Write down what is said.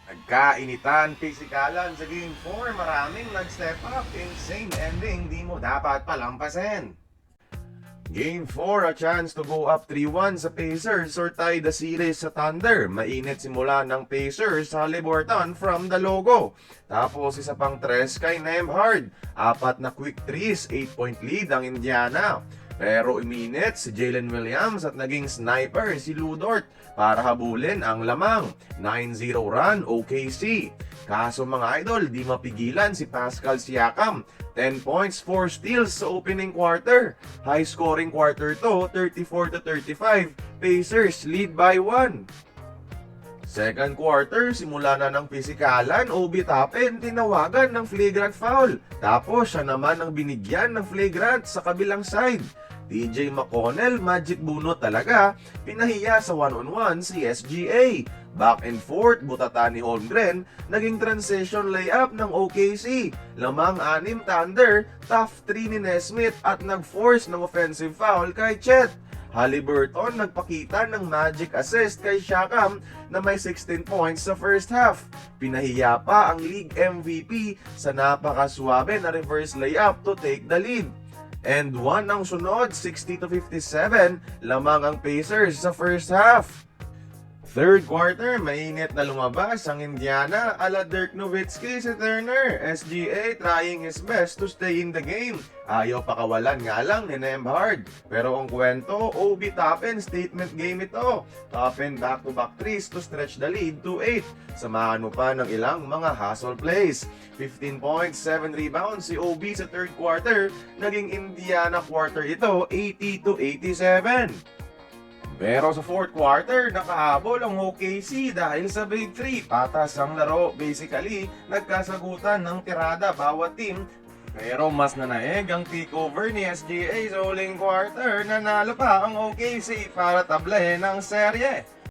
Nagkainitan, pisikalan sa Game 4, maraming nag-step up, insane ending, di mo dapat palampasin. Game 4, a chance to go up 3-1 sa Pacers or tie the series sa Thunder. Mainit simula ng Pacers sa Haliburton from the logo. Tapos isa pang tres kay Nembhard. Apat na quick threes, 8-point lead ang Indiana. Pero iminit si Jalen Williams at naging sniper si Lu Dort para habulin ang lamang. 9-0 run OKC. Kaso mga idol, di mapigilan si Pascal Siakam. 10 points, 4 steals sa opening quarter. High scoring quarter to, 34-35. Pacers lead by 1. Second quarter, simula na ng pisikalan, Obi Toppin tinawagan ng flagrant foul. Tapos siya naman ang binigyan ng flagrant sa kabilang side. TJ McConnell, magic bunot talaga, pinahiya sa one-on-one si SGA. Back and forth, butata ni Holmgren, naging transition layup ng OKC. Lamang 6 Thunder, tough 3 ni Nesmith at nag-force ng offensive foul kay Chet. Haliburton nagpakita ng magic assist kay Siakam na may 16 points sa first half. Pinahiya pa ang league MVP sa napakaswabe na reverse layup to take the lead. And 1 ang sunod, 60-57, lamang ang Pacers sa first half. Third quarter, mainit na lumabas ang Indiana ala Dirk Nowitzki si Turner. SGA trying his best to stay in the game. Ayaw pakawalan nga lang ni Nembhard. Pero ang kwento, Obi Toppin statement game ito. Toppin back-to-back threes to stretch the lead to 8. Samahan mo pa ng ilang mga hustle plays. 15 points, 7 rebounds si Obi sa third quarter. Naging Indiana quarter ito, 80-87. Pero sa fourth quarter, nakahabol ang OKC dahil sa Big 3. Patas ang laro. Basically, nagkasagutan ng tirada bawat team. Pero mas nanaeg ang takeover ni SGA sa huling quarter. Nanalo pa ang OKC para tablahin ang serye.